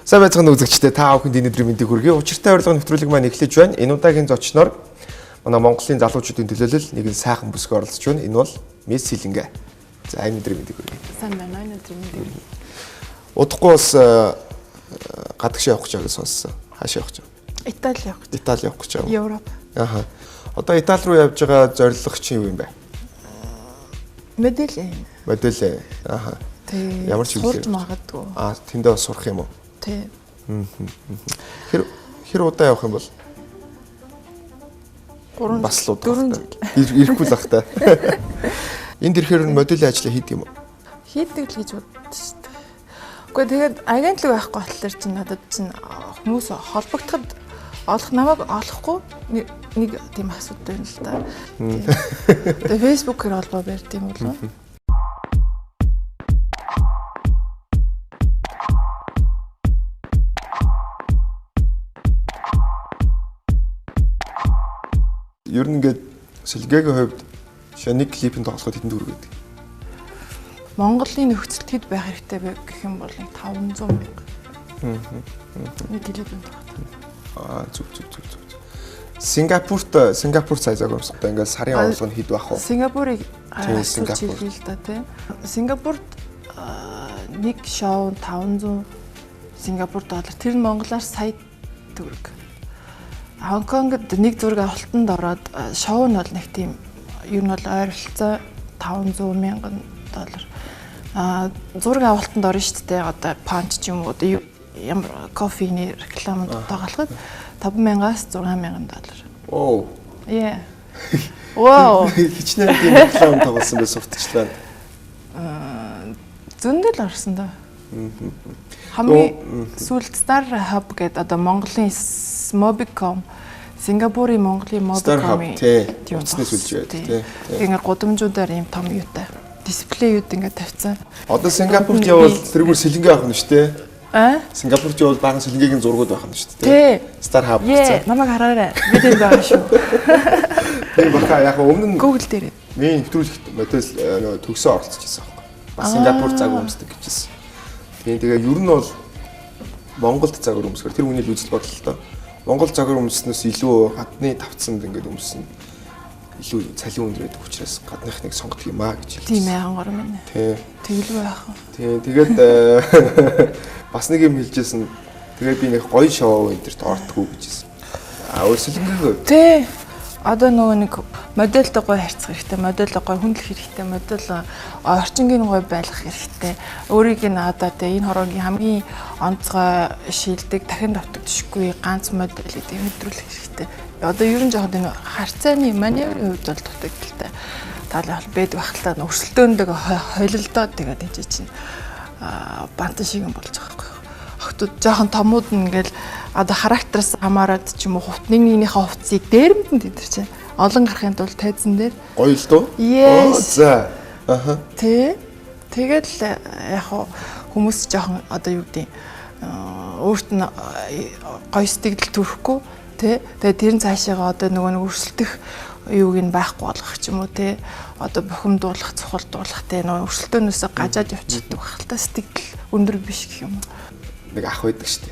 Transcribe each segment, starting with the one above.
Сайн байцгаана үзэгчдээ та бүхэнд өнөөдрийн мэндийг хүргэе. Учиртай урилга нэвтрүүлэг маань эхлэж байна. Энэ удаагийн зочноор манай Монголын залуучуудын төлөөлөл нэгэн сайхан бүсгүй оролцож байна. Энэ бол Мисс Сэлэнгэ. За өнөөдрийн мэндийг хүргэе. Сайн байна. Өнөөдрийн мэндийг хүргэе. Удахгүй бас гадагш явах гэж байгаа сонссон. Хаашаа явах гэж байна? Итали явах гэж. Итали явах гэж байгаа. Европ. Аха. Одоо Итали руу явж байгаа зорилго чинь юу юм бэ? Модель. Модель. Аха. Тэг. Ямар ч сурч магадгүй. Тэндээ бас сурах юм уу? Тэг. Хэр удаа явах юм бол? 3 бас л удаа. Ирэхгүй л бах та. Энд ирэхээр моделийн ажлаа хийдэг юм уу? Хийдэг л гэж боддоо шүү дээ. Гэхдээ тэгээд агентлаг байхгүй болохоор чинь надад чинь хүмүүс холбогдоход намайг олохгүй нэг тийм асуудал байна л да. Тэгээд Facebook-ээр холбоо барьд юм болов уу? Ер нь ингээд Сэлэнгэгийн хувьд нэг клипийн тоглоход хэдэн төгрөг гэдэг? Монголын нөхцөлд хэд байх хэрэгтэй вэ гэх юм бол 500 мянга. Нэг клипийн тоглоход. Зүг. Сингапурт сайзаг өмсөхдөө ингээд сарын орлого нь хэд байх вэ? Сингапурыг асууж хэлээ л да тий. Сингапурт нэг шоу 500 Сингапур доллар. Тэр нь монголоор сая төгрөг. Хонконгод нэг зураг авалтанд ороод шоу нь бол нэг тийм ер нь бол ойролцоо 500 мянган доллар. Зураг авалтанд орно шүү дээ. Одоо панч ч юм уу ямар кофений рекламад тоглоход 5,000-аас 6,000 доллар. Оо. Yeah. Wow. Хичнээн тийм реклам тоглосон би сурталчлаа. Зөндөл орсон доо. Хамгийн сүүлд Star Hub гэдэг одоо Монголын Mobicom Сингапурын Монголын Mobicom тийм үснээс үлж байдаг тийм. Ингээ гудамжуудаар ийм том юутай дисплейуд ингээ тавьсан. Одоо Сингапурт явбал тэргээр Сэлэнгэ байх нь шүү дээ. Сингапурт явбал баган Сэлэнгэгийн зургууд байх нь шүү дээ. Star Hub гэсэн. Намайг хараарай. Бид энэ байгаа шүү. Тийм баха яг өмнө нь Google дээр. Миний нэвтрүүлэгт модель төгсөө оролцож байсан байхгүй. Бас Сингапур цаг өмсдөг гэжсэн. Тэгээ ер нь бол Монголд цагаар өмсгөр тэр хүний л үзэл бодол л доо. Монгол цагаар өмснөөс илүү гадны тавцсанд ингээд өмснө. Илүү цалин өндөр байдаг учраас гадных нэг сонгодог юм аа гэж хэлсэн. Тийм янгор минь. Тий. Тэгэлгүй байх. Тий. Тэгээд бас нэг юм хэлжсэн. Тэгээд би нэг гоё шоу энтерт ордгоо гэжсэн. Өсөлгөө. Тий. Одоо нөгөө нэг модельтэй гоё харьцах хэрэгтэй, модельтэй гоё хүндлэх хэрэгтэй, модель орчингийн гоё байлгах хэрэгтэй. Өөрийг нь одоо энэ хороогийн хамгийн онцгой шилдэг, дахин давтагдчихгүй ганц модель гэдэг мэдрүүлэх хэрэгтэй. Одоо ер нь жоохон энэ харьцааны маневрын хувьд бол дутагдaltaй. Таалал байдаг багталаа өрсөлдөөндөө холилдоод тэгээд энэ чинь бантан шиг юм болж байгаа байхгүй. Охтууд жоохон томууд нь ингээл одоо характераас хамаарат ч юм уу хувтнынхээ хувцсыг дээрэмдэнд идэрч олон гарахын тулд тайзан дээр гоё л дөө. За. Аха. Тэгээд яг хүмүүс жоохон одоо юу гэдэг өөрт нь гоё сэтгэл төрөхгүй тий. Тэгээд тэр нь цаашаага одоо нөгөө өрсөлдөх юуг нь байхгүй болгох ч юм уу тий. Одоо бухимдуулах, цухалдуулах тий нөгөө өрсөлдөөнөөсөө гажаад явчихдаг багтал сэтгэл өндөр биш гэх юм уу. Нэг ах байдаг шүү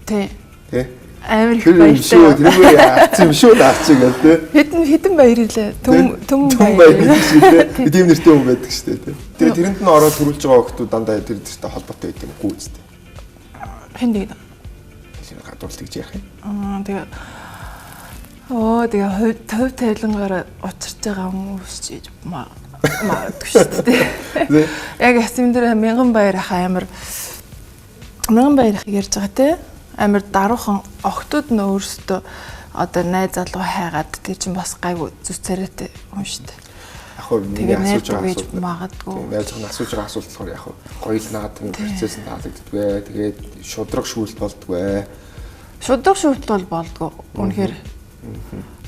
Тий. дээ. Тий. Амар их баяртай. Тэргүй яац юм шүү наач гэл тий. Хэдэн баяр илээ. Төм баяр шүү дээ. Тийм нэртэй хүн байдаг шүү дээ. Тэгээ тэрэнд нь ороод төрүүлж байгаа хүмүүс дандаа тэр зэрэгтэй холбоотой байдаг юм уу үстэй. Хэн нэг. Тэр гадуурлаж гэж ярих юм. Тэгээ төв тайлангаараа учирч байгаа хүмүүс ч магадгүй шүү дээ. Яг асим дээр 1000 баяр хаа амар 1000 баяр ярьж байгаа те амар даруухан охтууд нь өөрсдөө одоо найз залуу хайгаад тэр чинь бас гайгүй зүс царайтай хүн шүү дээ. Яг хөө миний асууж байгаа асуулт магадгүй. Найз нь асууж байгаа асуулт болохоор яг гоё л наад юм процесс нь таалагддгүй. Тэгээд шудраг шүүлт болдгоо. Шудраг шүүлт бол болдгоо. Үнэхээр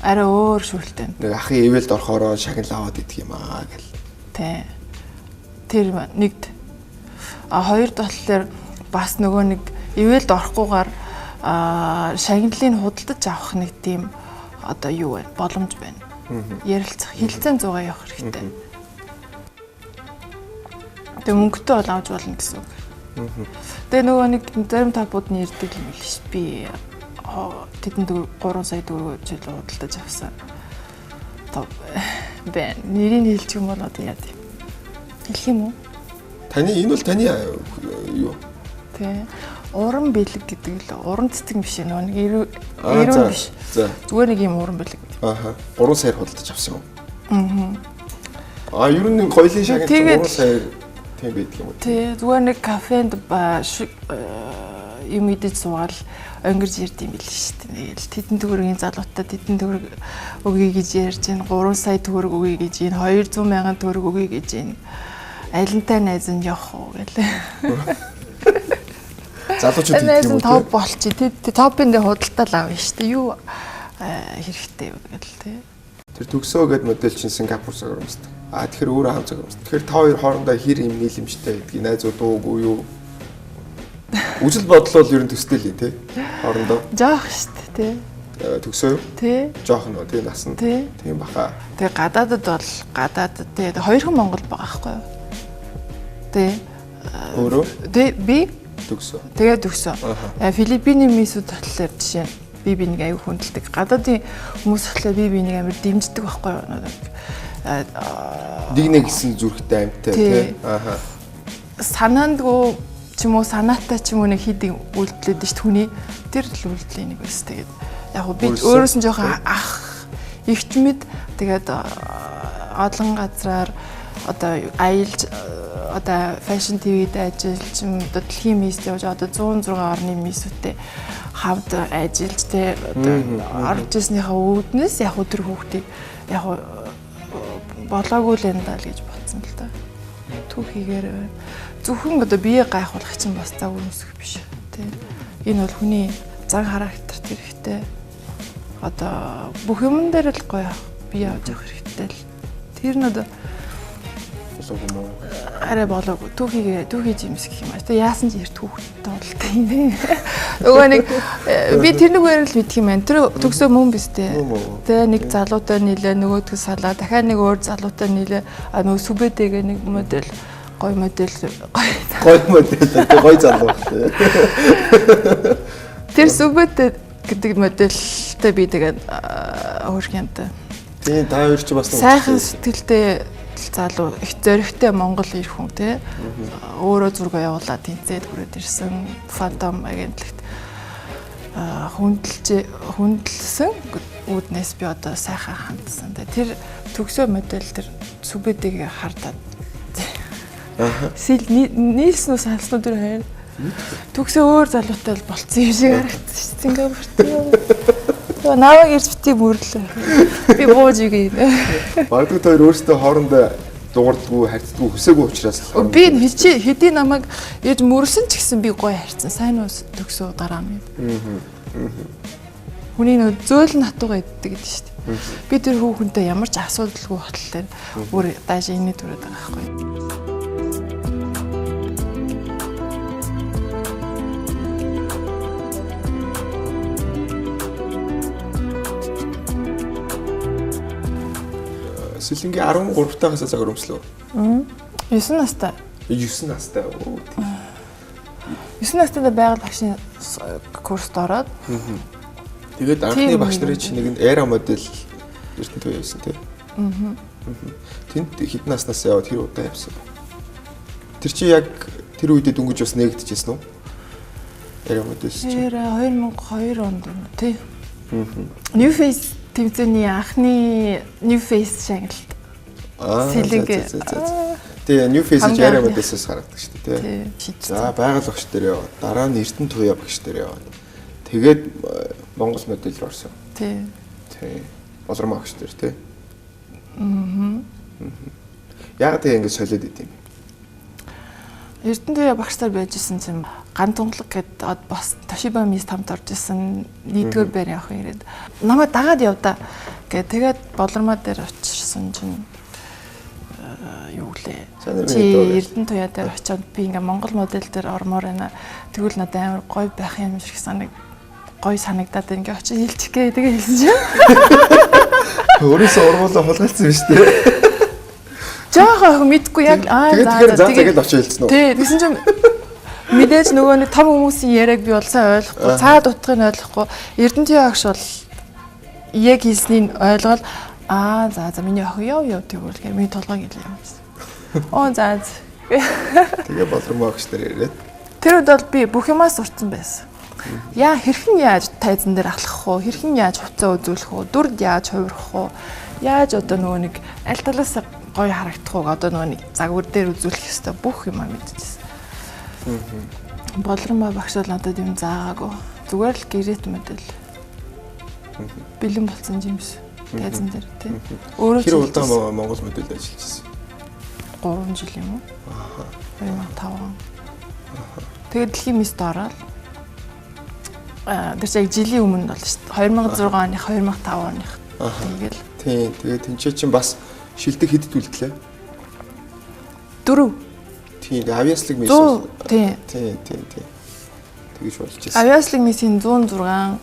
арай өөр шүүлттэй. Нэг ахын ивэлд орохороо шагнал аваад идэх юм аа гэл. Тий. Тэр нэгд хоёрд болохоор бас нөгөө нэг ивэлд орохгүйгээр шагналыг худалдаж авах нэг тийм одоо юу вэ? Боломж байна. Ярилцах, хилцэн зугаа явах хэрэгтэй. Тэгээ мөнгөтэй бол авч болно гэсэн үг. Тэгээ нөгөө нэг зарим талбууд нь ирдэг юм л ш. Би тэдэнд 3 сая 4 жил худалдаж авсан. Бэ нэрийг хэлчих юм бол одоо яа гэв. Хэлэх юм уу? Энэ бол таны юу? Тэ. Уран бэлэг гэдэг л уран цэцэг биш нөгөө нэг ирүүн биш. Зүгээр нэг юм уран бэлэг. 3 саяар худалдаж авсан юм. Ер нь хоёлын шагнал 3 саяар тийм байдаг юм уу? Тэ. Зүгээр нэг кафенд юм идэж суугаад өнгөрж ирд юм бил шүү дээ. Тэгэл тэдэн төгрөгийн залуутаа тэдэн төгрөг өгье гэж ярьж байна. 3 сая төгрөг өгье гэж байна. 200 мянган төгрөг өгье гэж байна. Алинтай найз нь явах уу гэлээ. Залуучууд найз нь топ болчих. Топын дээр худалдаа авна шүү дээ. Юу хэрэгтэй вэ гэл тээ. Тэр төгсөө гэдэг модель чинь Сингапур загвармжтай. Тэгэхээр өөрөө хам загвармжтай. Тэгэхээр та хоёр хоорондоо хэр юм нийлэмжтэй гэдгийг найзууд уугүй юу? Үжил бодол бол ер нь төстэй л тий. Хоорондоо. Жоох шүү дээ тий. Төгсөө юу? Тий. Жоох нь тий нас нь. Тийм баха. Тэгээ гадаадд бол гадаадд тий хоёрхан Монгол байгаа байхгүй юу? Тий. Өөрөө? Тий би төгсөө. Тэгээ төгсөө. Филиппиний мисүүд болохоор жишээ нь би нэг аюу хүндэлдэг. Гадаадын хүмүүс болохоор би нэг амар дэмждэг байхгүй юу? Нэг гэсэн зүрхтэй амьтаа тий. Санаандгүй ч юм уу санаатай ч юм уу нэг хийдэг үйлдэлээд шүү дээ хүний тэр л үйлдэлийн нэг байсан. Тэгээд яг би өөрөөс нь жоохон ах ихч мэд тэгээд олон газраар одоо аялж одоо фэшн ТV-д ажиллаж дэлхийн мисс явж одоо 106 орны миссүүтэй хамт ажиллаж тэ одоо орж ирснийхаа үүднээс яг тэр хүүхдийг яг болоогүй л энэ даа л гэж бодсон л та. Түүхийгээр зөвхөн одоо бие гайхуулах чинь бас зав өмсөх биш тий. Энэ бол хүний зан характерт хэрэгтэй. Одоо бүх юм дээр л гоё бие авч явах хэрэгтэй л. Тэр нь одоо арай болоогүй. Түүхий жимс гэх юм аа. Тэгээ яасан ч эрт хүүхдтэй болтой юм бэ. Нөгөө нэг би тэр нүгээр л мэдх юм байна. Тэр төгсөө мөн биз дээ. Тэгээ нэг залуутай нийлээ нөгөөдгөө салаа. Дахиад нэг өөр залуутай нийлээ. Нөгөө сүбэдэгээ нэг модель гой модель гой залуу. Тэр сүбэд гэдэг модельтэй би тэгээд өөр юмтай. Тийм та хоёр ч бас сайхан сэтгэлтэй залуу их зоригтой Монгол ирэх хүн тий. Өөрөө зураг явуулаад тэнцээд хүрээд ирсэн фантом агентлагт хүндэлсэн үүднээс би одоо сайхан хандсан. Тэр төгсөө модель тэр сүбэдэг хардаад сэл нийлсэн үс хансан тэр хайр. Төгсөө өөр залуутай болцсон юм шиг харагдсан шүү Сингапурт. Наваг ирж битий мөрлөө. Би бууж игээ. Багдгүй тэр өөртөө хоорондоо дуурдгүй харьцдаггүй хүсээгүй учраас би хэдий намайг яаж мөрсөн ч гэсэн би гоё харьцсан. Сайн уус төгсөө дараа нь. Хүний нөө зөөл нь хатуугаа иддэг гэдэг шүү дээ. Би тэр хүүхэнтэй ямар ч асуудалгүй батлаа өөр дааш инээ төрөд байгаа байхгүй. Сэлэнгийн 13 тагаас загварамжлаа. 9 настай. 9 настай. 9 настай байгаль багшийн курст ороод. Тэгээд анхны багш нарын чинь нэг нь эра модель ертөнт үе байсан тийм. Тэнд хэдэн наснаас яваад хэр удаа явсан. Тэр чи яг тэр үедээ дөнгөж бас нэгдэжсэн үү? Эра модель чинь. Эра 2002 онд тий. New Face тэмцээний анхны New Face шагналт. Сэлэнгээ. Тэгээ New Face эра модельсээс харагддаг шүү дээ тий. За байгаль багш дээр яваад дараа нь Эрдэнэт туяа багш дээр яваад тэгээд Монгол модель руу орсон. Тий. Болормоо багш дээр тий. Яг тэгээ ингэ солиод идэв. Эрдэнэт туяа багштай байж исэн чинь ган тунгалаг гэдэг бас Toshiba Miss тамд орж исэн нийтгээр байр явах ирээд намайг дагаад явдаа гэ тэгээд болормоо дээр очирсан чинь юу лээ. Чи Эрдэнэт туяа дээр очиод би ингээ Монгол модель дээр ормоор байна. Тэгвэл надад амар гоё байх юм шиг гоё санагдаад ингээ очиж хэлчих гээ тэгээ хэлсэн чинь. Өөрөөсөө ургуулаа хулгайлцсан биз дээ. Жаахан мэдгүй яг тэгээд очиж хэлсэн үү? Тий, тэгсэн чинь Мэдээж нөгөө нэг том хүмүүсийн яриаг би бол сайн ойлгохгүй, цаад утгыг ойлгохгүй. Эрдэнэтийн агш бол яг хэлснийг ойлгоод за миний охин яв тэгвэл гэх миний толгойг хэлээ юм гэсэн. За. Тэгээ болромоо агш дээр яриад. Тэр үед бол би бүх юмаа сурцсан байсан. Хэрхэн яаж тайзан дээр ахлах вэ? Хэрхэн яаж хуцаа үзүүлэх вэ? Дүрд яаж хувирах вэ? Яаж одоо нөгөө нэг аль талаас гоё харагдах уу? Одоо нөгөө нэг загвар дээр үзүүлэх ёстой бүх юмаа мэдчихсэн. Болромоо багш бол надад юм заагаагүй. Зүгээр л гэрээт мэдэл. Бэлэн болсон жимс. Тайзан дээр тийм. Өөрөө Тэр удаан Монгол модельд ажиллаж байсан. 3 жил юм уу? 2005. Тэгээд дэлхийн мист ороод тэр яг жилийн өмнө бол шүү дээ. 2006 оны 2005 оных. Тэгэл. Тийм. Тэгээд тэнцээ чинь бас шилдэг хэдд үлдлээ. 4. Тийм. Авиаслаг мис. Тийм. Тэгэж болж байсан. Авиаслаг мисийн 106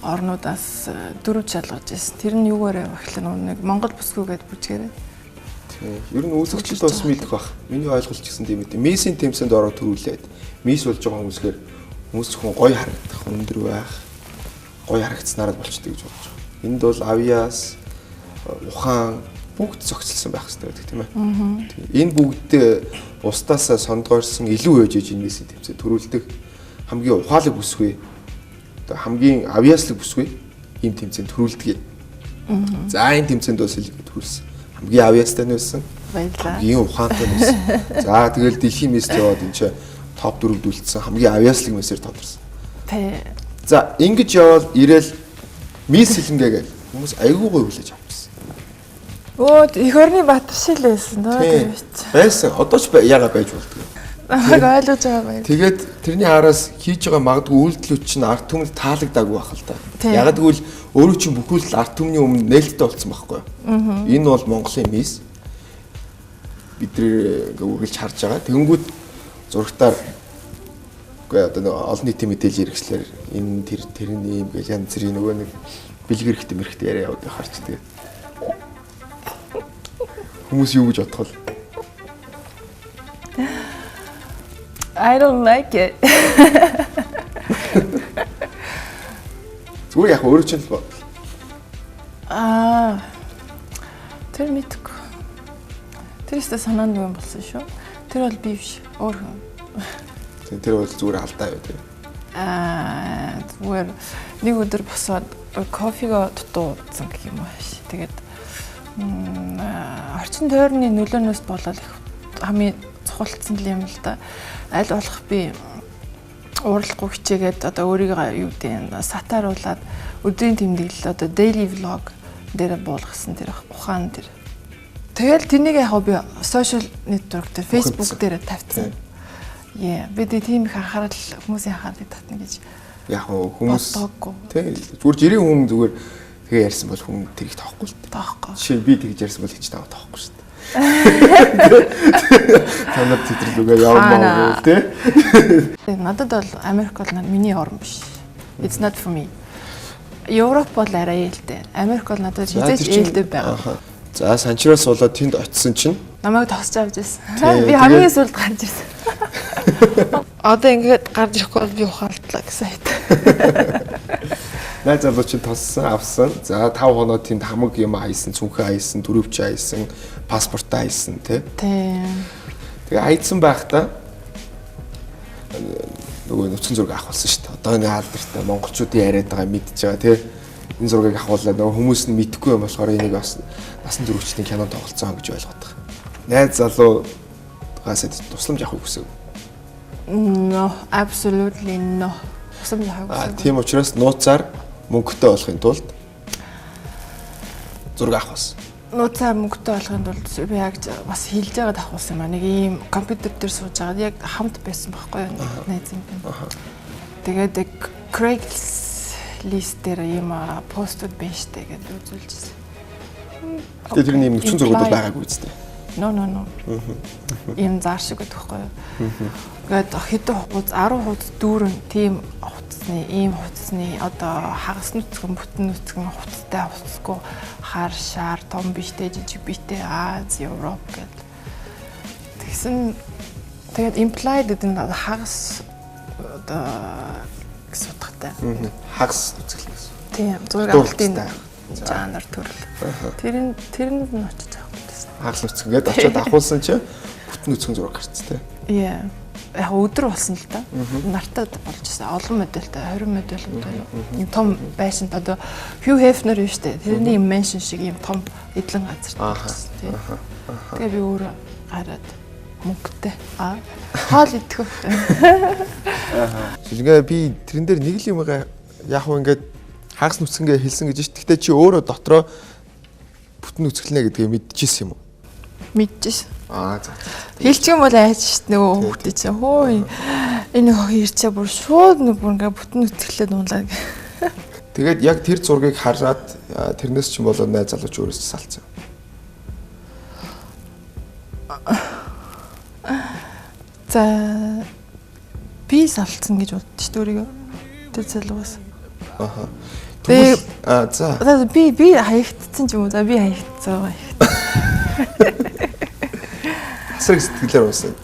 орнуудаас 4 шалгаж байсан. Тэр нь юугаараа багтлаа нэг Монгол бүсгүй гэдээ бүжгээрээ. Тийм. Ер нь үүсгэгчд бас мэдэх бах. Миний ойлголт ч гэсэн тийм үү. Мисийн тэмцээнд ороод төрүүлээд мис болж байгаа хүмүүсгээр хүмүүс зөвхөн гоё харагдах, өндөр байх, гоё харагдсанаар болчтой гэж бодож байгаа. Энд бол авиас, ухаан бүгд зохицолсон байх хэрэгтэй гэдэг тийм ээ. Энэ бүгдээ устаасаа сондгоорсон илүү хөөж энэ мисийн тэмцээ төрүүлдэг хамгийн ухаалаг бүсгүй, одоо хамгийн авиаслаг бүсгүй ийм тэмцээнд төрүүлдэг. За энэ тэмцээнд бас хэлгээд төрүүлсэн. Хамгийн авиастай нь байсан. Баярлалаа. Хамгийн ухаантай нь байсан. За тэгэл дэлхийн мист яваад энэ чинь топ 4-д үлдсэн хамгийн авиаслаг мессээр тодорсон. Тий. За ингэж явал ирээл мис хэлнгээгээ хүмүүс айгүй гоё хүлээж авчихсан. Эх орны Батаршил байсан дөө. Байсан. Одоо ч яга байж болдгоо. Намайг ойлгож байгаа байх. Тэгээд тэрний араас хийж байгаа магадгүй үйлдэлүүд чинь ард түмэнд таалагдаагүй байх л да. Ягаад гэвэл өөрөө чинь бүхэл ард түмний өмнө нээлттэй болсон байхгүй юу? Энэ бол Монголын мис. Бид нэр үргэлж харж байгаа. Тэгэнгүүт зурагтаар үгүй одоо олон нийтийн мэдээлэл хэрэгслэр энэ тэрний юм гэж янз бүрийн нөгөө нэг бэлгэр ихтэй мэрхтэй яриа яваад харч тэгээд хүмүүс юу гэж бодох вэ? I don't like it. Зүгээр яг өөрөө чинь л бод. Тэр мэдгүй. Тэр ихтэй санаанд юм болсон шүү. Тэр бол би биш. Өөр хүн. Тэр бол зүгээр алдаа юу тийм. Зүгээр нэг өдөр босоод кофего дутуудсан гэх юм ааш. Тэгээд орчин тойрны нөлөөнөөс болоод их хамгийн цохолцсон юм л да. Аль болох би уурлахгүй хичээгээд одоо өөрийгөө юу гэдэг сатааруулаад өдрийн тэмдэглэл одоо daily vlog дээр буулгасан тэр ухаан тэр. Тэгэл тэнийг яг би social network дээр Facebook дээр тавьсан. Бид тийм их анхаарал хүмүүсийн анхаарлыг татна гэж. Яг хүмүүс тий зүгээр жирийн хүн зүгээр тэгээ ярьсан бол хүн тэрийг тоохгүй л тоохгүй. Жишээ би тэгж ярьсан бол хич таа тоохгүй шүү дээ. Танад тэтгэлүүгээ явмаа тий. Надад бол Америк бол миний орн биш. It's not for me. Европ бол арай ээлтэй. Америк бол надад хизээч ээлтэй байгаа. За санчраас болоод тэнд очисон чинь намайг тосч авч ирсэн. Би хамгийн сүлд гарч ирсэн. Одоо ингээд гарч ирэхгүй би ухаалтлаа гэсэн хайт. Найз залуу чинь тоссон, авсан. За 5 хоноо тэнд хамаг юм хайсан, цүнхээ хайсан, төрөвч хайсан, паспортаа хайсан тий. Тэгээ хайсан байхдаа нөгөө нөхцөн зураг авахулсан шүү дээ. Одоо энэ алдартай монголчуудын яриад байгаа мэдж байгаа тий. Энэ зургийг авахуулаад нөгөө хүмүүс нь мэдэхгүй юм болохоор энийг бас насан туршидчдын кино тоглолцсон гэж ойлгоод байгаа. Найз залуу гасэд тусламж авахыг хүсэв. No, absolutely no. Тусламж авахыг хүсэв. Тийм учраас нууцаар мөнгөтэй болохын тулд зураг авах бас. Нууцаар мөнгөтэй болохын тулд би яг бас хэлж байгаа давхуулсан юм аа. Нэг ийм компьютер дээр сууж байгаа яг хамт байсан байхгүй юу найз юм. Тэгээд Craigslist дээр ийм постууд байна штэ гэдэг үзүүлжсэн. Тэгээд тэрний юм нөхцөн зургууд байгаагүй үстэй. No. Ийм зар шиг гэдэг байхгүй юу. Тэгээд хэдэн хугацаа 10 хугацаа дүүрэн тийм хугацааны ийм хугацааны одоо хагас нүцгэн бүтэн нүцгэн хугацаатай хугацаагүй хар шар том биштэй жижиг биштэй Аз Европ гэдэг. Тэгсэн Тэгээд implied гэдэг нь хагас одоо гэсэн утгатай. Хагас үзэл гэсэн. Тийм, зураг авалтын жанр төрөл. Тэр нь очиж авах гэсэн. Хагас нүцгэн гээд очиод авахулсан чинь бүтэн нүцгэн зураг гарц тээ. Яа. Яг өдөр болсон л да. Нартад болж байсан. Олон модельтэй 20 модель байна. Ийм том байшин одоо Hugh Hefner юм штэ. Тэрний юм меншин шиг ийм том эдлэн газар болсон тий. Тэгээ би өөрөө гараад мөнгөтэй. Хоол идэх. Шилгээ би тэрэн дээр нэг л юм яг хөө ингээд хагас нүцгэнгээ хэлсэн гэж шүү. Гэхдээ чи өөрөө дотроо бүтэн нүцгэлнэ гэдгийг мэдчихсэн юм уу? Мэдчихсэн. За. Хэлчих юм бол айж шít нөгөө хүүхдээ чи хөө энэ хоо ирчээ бүр шууд бүр ингээ бүтэн үтгэлээ дунлаа. Тэгээд яг тэр зургийг хараад тэрнээс ч юм болоо найз залууч өөрөөс салцсан. За би салцсан гэж бодчих шүү өөрийгөө. Тэр залуугаас. Тэгвэл за. Би хаягдсан ч юм уу. За би хаягдсан. Асар сэтгэлээр унсан.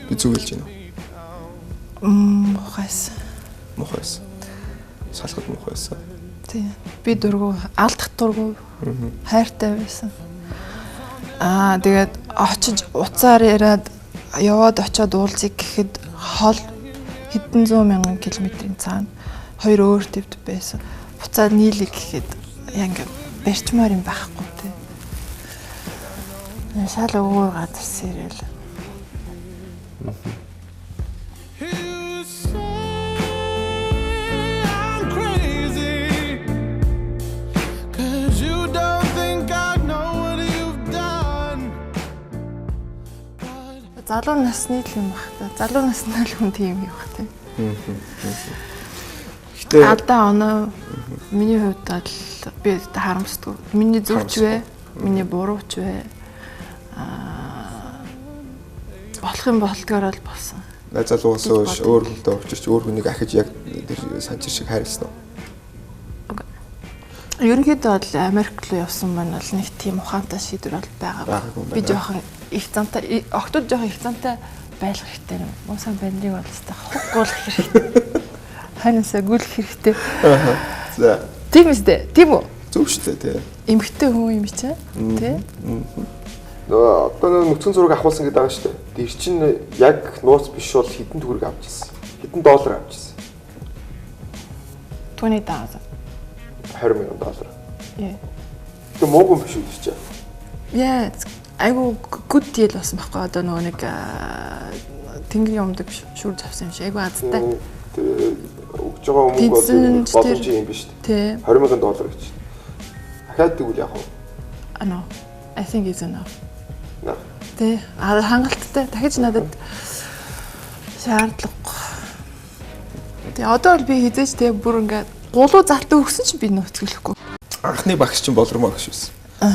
Би зүгэлж байна. Мохайс. Салхад мохайсан. Тийм. Би дургу алдах дургу хайртай байсан. Тэгээд очиж уцаар яриад яваад очиод уулзъя гэхэд хол хэдэн 100,000 км-ийн цаана хоёр өөр төвд байсан. Буцаад нийлэх гэхэд яг ингээ барьчмаар юм байхгүй тий. Шал өвгөр газар сэрэл. Залуу насны л юм бах та. Залуу насны л хүн тийм юм бах тий. Гэтэ одоо оноо миний хувьд л би харамсдаг. Миний зөвч вэ? Миний бурууч вэ? Болох юм болдгоор л болсон. Найз залуугаас өөр хүнтэй уулзч өөр хүнийг ахиж яг тэр санчир шиг хайрлсан уу? Ерөнхийдөө бол Америк руу явсан маань бол нэг тийм ухаантай шийдвэр бол байгаа. Би жоохон их зантай октод жоохон их зантай байх хэрэгтэй юм. Муусан бандыг бол хуггуулах хэрэгтэй. Ханасаа гүйлэх хэрэгтэй. За. Тийм үстэй. Тийм үү? Зөв шүү дээ тий. Эмэгтэй хүн юм чи тий? Одоо нүцгэн зураг авахулсан гэдэг байгаа шүү дээ. Тэр чинь яг нууц биш бол хэдэн төгрөг авч ирсэн. Хэдэн доллар авч ирсэн. $20,000. $20,000. Яа. Тэг муугүй биш үү чи? Яа, айгу good deal болсон байхгүй одоо нөгөө нэг тэнгэрийн өмдөг шүүр завсан юм шиг айгу азтай. Өгж байгаа өмнө бол боломж юм биш үү? $20,000 гэж. Дахиад тэгвэл яах вэ? I think it's enough. Тэ хангалттай дахиж надад шаардлагагүй. Тэ одоо бол би хизээч тэ бүр ингээд гулуу залтаа өгсөн чинь би нөөцгөлөхгүй. Анхны багш чинь болормоо гэж байсан.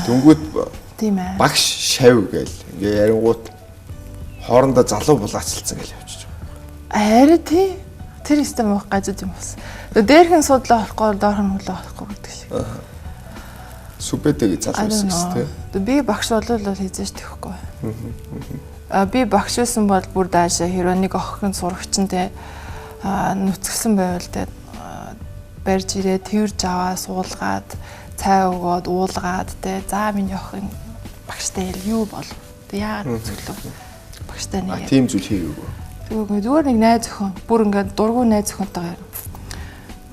Дөнгөд тийм ээ. Багш шав гээл ингээ ярингууд хоорондоо залуу булаацалцсан гэж явчих. Арай тий. Тэр систем авах гажууд юм болсон. Дээрхэн судлаа болохгүй доорхон хөлөө болохгүй гэдэг шиг. Сүбэдэг залуу байсан тий. Би багш болол хизээж тэхгүй. Би багш байсан бол бүр даашаа хэрвээ нэг охин сурагчин те нүцгсэн байвал те барьж ирээ тэрж аваа суулгаад цай өгөөд уулгаад те за миний охин багштай юу бол те яагаад нүцгэлв багштай нэг тийм зүйл хийгээгүй. Зүгээр нэг найз охин бүр ингээд дургуй найз охинтойгоо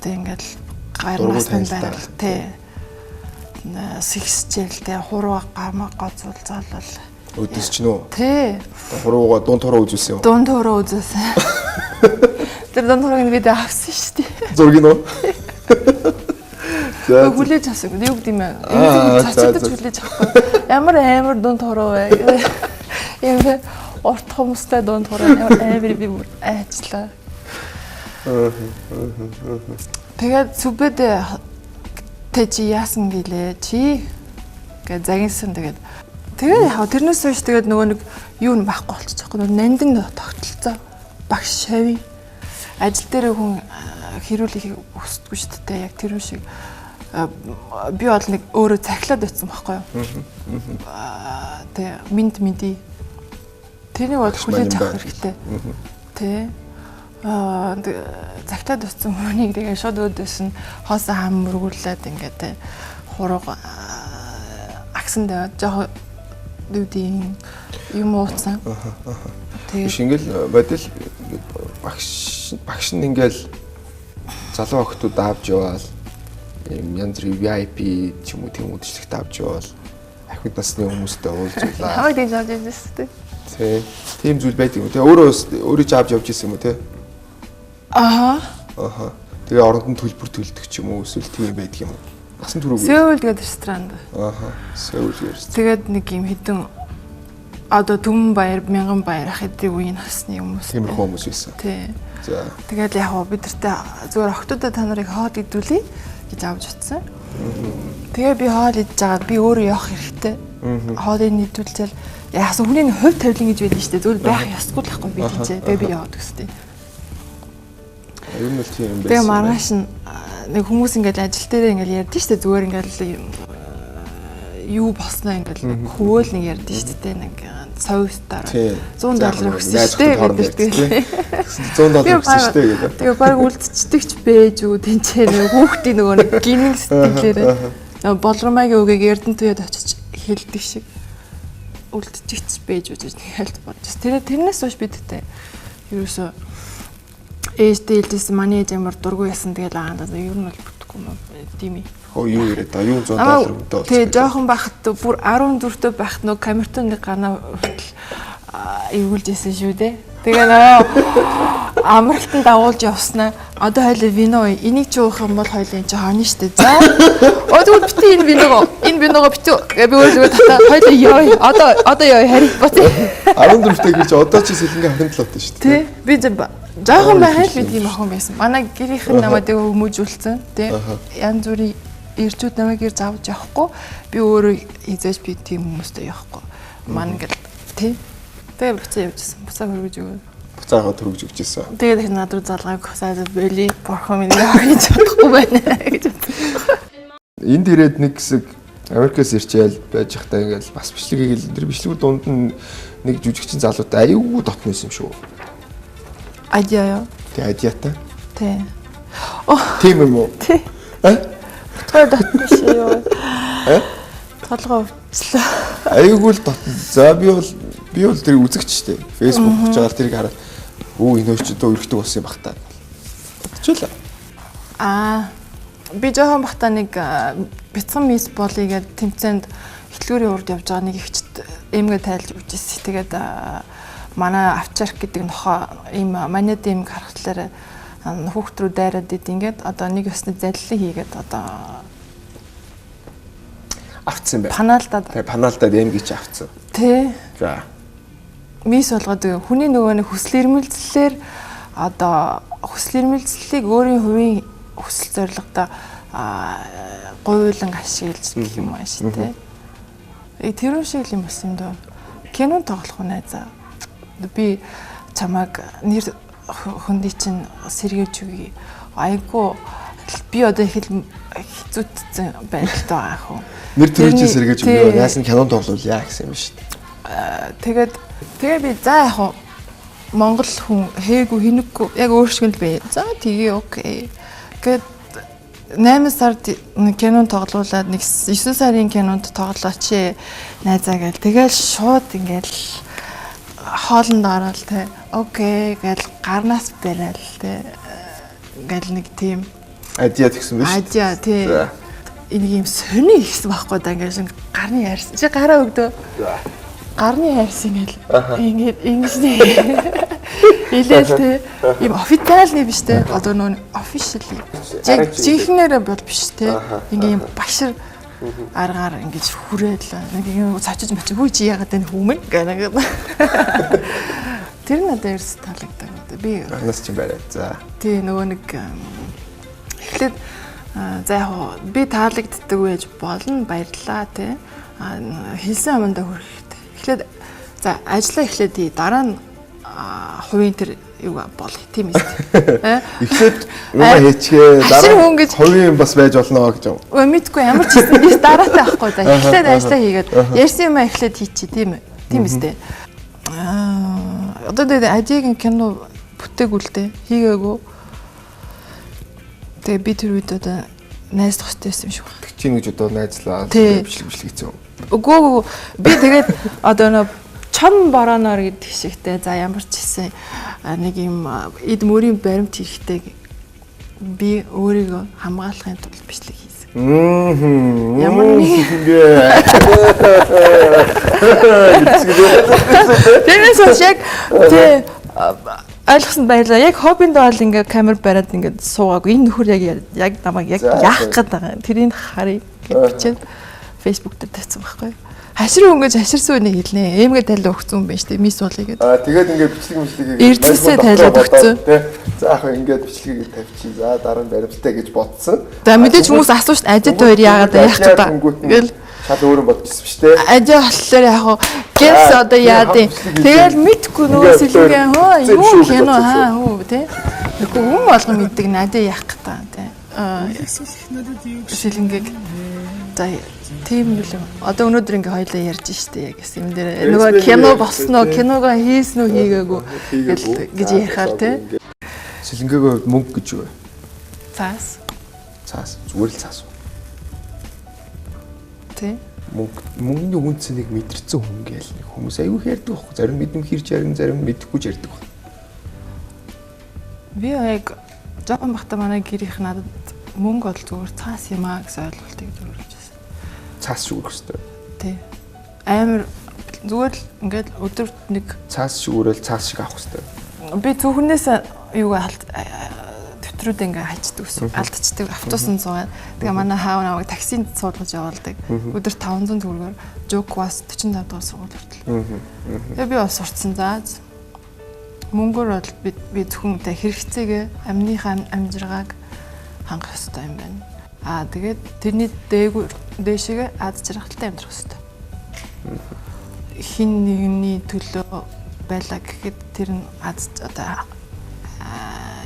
те ингээд гайрнаас байгаад те сэгсчээлтэй хуруу гамаа гоцуулзаалал өдөс ч нөө тий хурууга дунд хуруу үзүүлсэн юм. Дунд хуруу үзүүлсэн. Тэр дунд хуруug нь бид авсан шүү дээ. Зургийг нөө. За хүлээж авсан. Юу гэдэг юм бэ? Цацдаг хүлээж авахгүй. Ямар дунд хуруу вэ? Ямар урт хүмүүстэй дунд хуруу амар би бүр айчлаа. Тэгээд сүбэд тэ чи яасан гэлээ чи гэж загинсан тэгээд яг тэрнээс хойш тэгээд нөгөө нэг юу н байхгүй болчих жоохгүй нандин тогтолцоо багш шави ажил дээр хүн хэрүүлэхийг хүсдэггүй шүү дээ яг тэр шиг би бол нэг өөрөө цахилаад байсан байхгүй юу тэг минди Тэнийг бол хүлээж авах хэрэгтэй. Тэ. Цагтаад утсан хүнийг тэгээ шууд өөдөөс нь хоосоо хам мөргүүлээд ингээд тэ хурууг агсан дээр жоо дүүдийн юм ууцсан. Биш ингээл бодил багш нь ингээл залуу охтууд авч яваал янз бүрийн VIP ч юм уу тийм үдшилтэд авч яваал ахмад насны хүмүүстэй уулзуулаа. Хамаг тийм авч явжсэн тий. Тийм зүйл байдаг юм те. Өөрөө ч авч явж исэн юм уу те? Аха. Тэгээ оронд нь төлбөр төлдөг ч юм уу эсвэл тийм байдаг юм уу? Насан туршгүй. Сөүл гэдэг ресторанд. Сөүл гэсэн. Тэгээд нэг юм хідэн одоо Түмэн баяр, Мянган баяр хэдийн үеийн насны хүмүүс. Тиймэрхүү хүмүүс байсан. Тий. За. Тэгээд яг гоо бид нартай зүгээр охтуудаа та нарыг хоол идүүлье гэж авч утсан. Тэгээ би хоол идж байгаа би өөрөө явах хэрэгтэй. Хоолыг идүүлчихэл яасан хүний хувь тавилан гэж байдаг шүү дээ. Зүгээр байх ёсгүй л байхгүй би тийчээ. Тэгээ би яваад өстэй. Ер нь л тийм юм байсан. Тэгээ маргааш нэг хүмүүс ингээд ажил дээр ингээд ярьдэн шүү дээ. Зүгээр ингээд юу болсноо ингээд хөвөөл нэг ярьдэн шүү дээ. Нэг совьтаар $100 өгсөн шүү дээ. $100 өгсөн шүү дээ гэдэг. Тэгээ баг үлдчихдэг ч бэж үү тэнцээ нэг хүүхдийн нөгөө нэг гинэн сэтгэлээрээ болромагийн үгийг Эрдэнэтүйд очиж хэлдэг шиг үлдчих ч бэж үү гэж хэлж бодож. Тэрнээс хойш бидтэй ерөөсөө ээжтэй хэлжсэн манай ээж ямар дургүй ясан тэгэл аандаа ер нь бол бүтэхгүй юм тийм ээ. Юу яриад та юу $100 өгдөө. Тэгээ жоохон байхад бүр 14-т байхад нөгөө камертон нэг ганаа эвгүүлжсэн шүү дээ. Тэгээ нөгөө амралтанд дагуулж явснаа одоо хоёлаа вино энийг ч уух юм бол хоёлаа энэ ч хооно штэ. За. Тэгвэл бити энэ виногоо бити би өөрөө тата хоёлаа ёо. Одоо ёо харих бат. 14-т гэж одоо ч сэлэнгээ 27-т шүү дээ. Тий. Би жоохон байхад би тийм охин байсан. Манай гэрийнхэн намайг хүмүүжүүлсэн. Тий. Янз бүрийн ирчүүд намайг ирж авч явахгүй. Би өөрөө хизээж би тийм хүмүүстэй явахгүй. Маань ингээл тий. Тэгээ буцаа явжсэн. Буцаа хөргөж өгөө. Буцаагаа төрөж өгчээсэн. Тэгээд их над руу залгааг хасаад бэли борхон минь хийж чадахгүй байна гэж бодсон. Энд ирээд нэг хэсэг Америкээс ирчээл байж захтай ингээл бас бичлэг хийгээл тэр бичлэгүүд дунд нь нэг жүжигчин залуутай аюу дотноос юм шүү. Адиа. Тэ адиатай. Тэ. Тийм юм уу? Тэ. Тэр дотноос юу? Толгой өвчлөө. Аюугүй л дотно. За би бол тэр үзэгч штэ. Facebook гэж байгаа тэрийг хараад энэ өч дөө өргөдөг болсон юм бах та. Бодчихлаа. Би жоохон бахта нэг бяцхан мисс болъё гэдэг тэмцээнд хөтөлбөрийн урд явж байгаа нэг ихчд эмгээ тайлж өгч ирсэн. Тэгээд манай авчарх гэдэг нохоо ийм манайд ийм харахтлаар хүүхд рүү дайраад ид ингээд одоо нэг ёсны залилан хийгээд одоо авцсан бай. Панаалтаад. Тэгээ панаалтаад эмгий чи авцсан. Тэ. За. Мисс болгоод хүний нөгөө нэг хүсэл эрмэлзлээр одоо хүсэл эрмэлзлийг өөрийн хувийн хүсэл зорилготой гуйлан ашиглаж гэх юм аа шүү дээ. Тэр шиг юм болсон юм дөө. Кинон тоглох нь найзаа. Би чамайг нэр хөндөй чинь сэргээж өгье. Айгу би одоо их хэцүүдсэн байдалтай байгаа хөө. Нэр төрөж сэргээж өгье. Яасан кинон тоглуулъя гэсэн юм шүү дээ. Тэгээ би за яг Монгол хүн хээгүй хинэггүй яг өөр шиг л бай. За тэгээ окей. Гэт 8 сард кинон тоглуулад нэг 9 сарын кинонд тоглооч найзаа гээл. Тэгэл шууд ингээл хоолнд ороод те. Окей гээл гарнаас барайл те. Ингээл нэг тийм адиа гэсэн биш. Адиа тий. Энийг юм сони ихсэн байхгүй да ингээл гарны хайрсан. Чи гараа өгдөө. Гарны хайрсан ингээл ингэснэ. Илээл те. Ийм официалны биш те. Одоо нөө officially. Жинхнээрээ бол биш те. Ингээ юм багшир аргаар ингэж хүрээд л нэг юм цочиж мочиж хүү чи яагаад энэ хүмэн гэнэ. Тэр надад ерөөс таалагддаг. Би гарнаас ч барай. За. Тий нөгөө нэг эхлээд за яг би таалагддаг байж болно баярлаа те. Хэлсэн амандаа хүрэх хэрэгтэй. Эхлээд за ажиллаа эхлээд дараа нь хувийн тэр юу болох тийм ээ. Эхлээд юугаа хийчихээ дараа хувийн бас байж болно гэж юм. Өө мэдгүй ямар ч юм би дараатай авахгүй да. Эхлээд ажиллаа хийгээд ярьсан юм эхлээд хийчих тийм ээ. Тийм ээ. Одоо тэгээд ажигийн кино бүтээгүүлтэй хийгээгүй. Тэгээ би тэр үед одоо найзлах хэрэгтэй байсан юм шиг байна. Чи ингэж одоо найзлаа бичлэг хийсэн. Үгүй би тэгээд одоо нөө чон бороноор гэдэг шигтэй за ямар ч хийсэн нэг юм эд мөрийн баримт хийхдээ би өөрийгөө хамгаалахын тулд бичлэг хийсэн. Ямар нэг тэрнээс яг тий ойлгосон баярлаа. Яг хоббинд бол ингээ камер бариад ингээ суугаагүй. Энэ нөхөр яг намайг яг яах гээд байгаа. Тэрийг харъя гэж бичээд Facebook дээр тавьсан байхгүй. Хашир өнгөж хаширсан үнийг хэлнэ. Эмгээ тайлаа өгсөн юм байна шүү дээ. Мис уулыг гээд. Тэгээд ингээ бичлэг эрдэнэсээ тайлаад өгсөн. За яг ингээд бичлэгийг тавьчих. За дараа нь баримттай гэж бодсон. За мэдээж хүмүүс асууж шүү дээ. Ажид хоёр яагаад яах гээд гэл шал өөрөө бодчихсон шүү дээ. Ажид болохоор яг хуу гэс одоо яад юм. Тэгэл мэдгүй нөгөө сэлгээ юу кино хөө тий. Нөгөө хүн болгон мэддэг надад яах гээд байгаа тий. Эсвэл их надад юу сэлнгээг за тийм л юм. Одоо өнөөдөр ингээ хоёлаа ярьж штэ яг юм дээр нөгөө кино болсноо киногоо хийсэн үү хийгээгүй гэж ярихаар тий. Сэлнгээгөө мөнгө гэж юу вэ? Цаас. Цаас зүгээр л цаас. Тий. Мөнгөний үнцнийг мэдэрсэн хүн гээл нэг хүмүүс аюу ярьдаг байхгүй. Зарим мэдэмхэрч ярин зарим мэдэхгүй ярьдаг байна. Би яг жоохон бахта манай гэрийнх надад мөнгө бол зүгээр цаас юм аа гэсэн ойлголтыг төрүүлж байсан. Цаас шүүрэх хэрэгтэй. Тий. Амар зүгээр л ингээд өдөрт нэг цаас шүүрэл цаас шиг авах хэрэгтэй. Би түүхнээс юу дэвтрүүд ингээ хаждаг гэсэн. Алдчихдаг автобусанд суугаад. Тэгээ манай хаав намайг таксинд суулгаж явуулдаг. Өдөр 500 төгрөгөөр Жоквас 45 дугаар сургууль хүртэл. Тэгээ би бас сурцсан заа. Мөнгөөр бол би зөвхөн хэрэгцээгээ амныхаа амжиргааг хангах хэрэгтэй юм байна. Тэгээд тэрний дээшгээ аз жаргалтай амьдрах хэрэгтэй. Хин нэгний төлөө байлаа гэхэд тэр нь аз одоо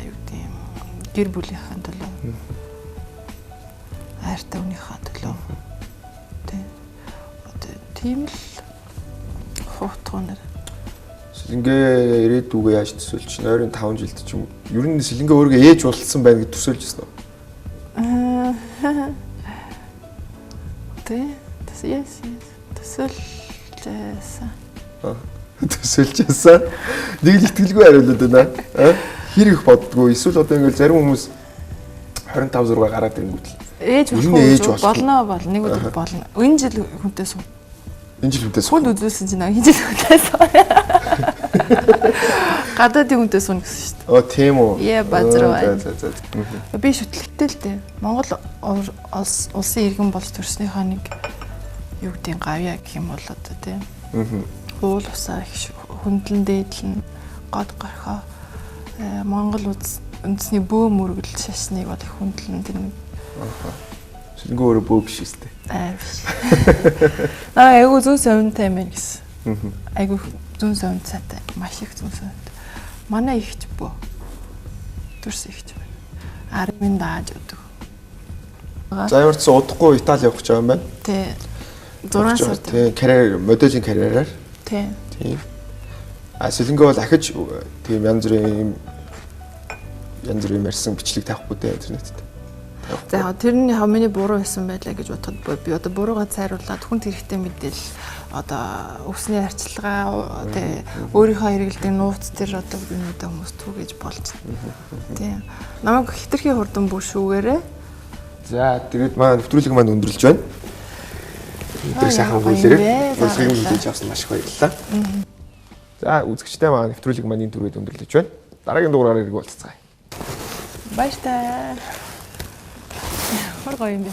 юу гэм гэр бүлийнхаа төлөө хайртай хүнийхээ төлөө тийм л хуутгуунаар сэлнгээ ирээдүгөө яаж төсөөлж чинь ойрын 5 жилд ч юм ер нь сэлнгээ өөргөө ээж болцсон байна гэж төсөөлж байна уу? Төсөөлжсэн. Нэг л итгэлгүй хариулаад байна. Хэр их боддгоо эсвэл одоо ингээл зарим хүмүүс 25 6 гараад ирэнгүүт л ээж болно нэг өдөр болно. Энэ жил хүнтэй суу. Энэ жил хүнтэй суу. Хүнд үзүүлсэн чинь энэ жил хүнтэй суу. Гадаадын хүнтэй сууна гэсэн шүү дээ. Тийм үү. Яа базар бай. Би шүтлэгтэй л дээ. Монгол улсын иргэн болж төрснийхөө нэг юу гэдэг гавья гэх юм бол одоо тийм. Уул усаа их хөндлөн дээдлэн год горхоо Монгол үндэсний бөө мөргөл шашныг бол их хөндлөн тэр нэг. Сэлнгээ өөрөө бөө биш үстэй. Биш. Айгу зүүн совинтай юм байна гэсэн. Айгу зүүн совинцаатай. Маш их зүүн совинтай. Манай ихч бөө. Төрс ихч байна. Армин дааж өдөг. За ямар ч удахгүй Итали явах гэж байгаа юм байна. Тий. 6 сар. Тий, карьер моделийн карьераар. Тий. Тийм. Сэлнгээ бол ахиж тийм янз бүрийн ярьсан бичлэг тавихгүй дээ интернетд. За тэрний миний буруу байсан байлаа гэж бодоход би одоо буруугаа цайруулаад хүнд хэрэгтэй мэдээлэл одоо өвсний арчилгаа тий өөрийнхөө хэрэгэлдэг нууц төр одоо юмудаа хүмүүс түгэж болж тий намайг хитрхи хурдан бүшүүгээрээ. За тэгээд маань нэвтрүүлэг маань өндөрлж байна. Өдөр сайхан өгүүлээрээ урилгыг мэдээж авсан маш их баярлалаа. За үзэгчтэй маань нэвтрүүлэг маань энэ түрээд өндөрлөж байна. Дараагийн дугаараар ирэх болцгаая. Баяртай. Хор гоё юм бэ.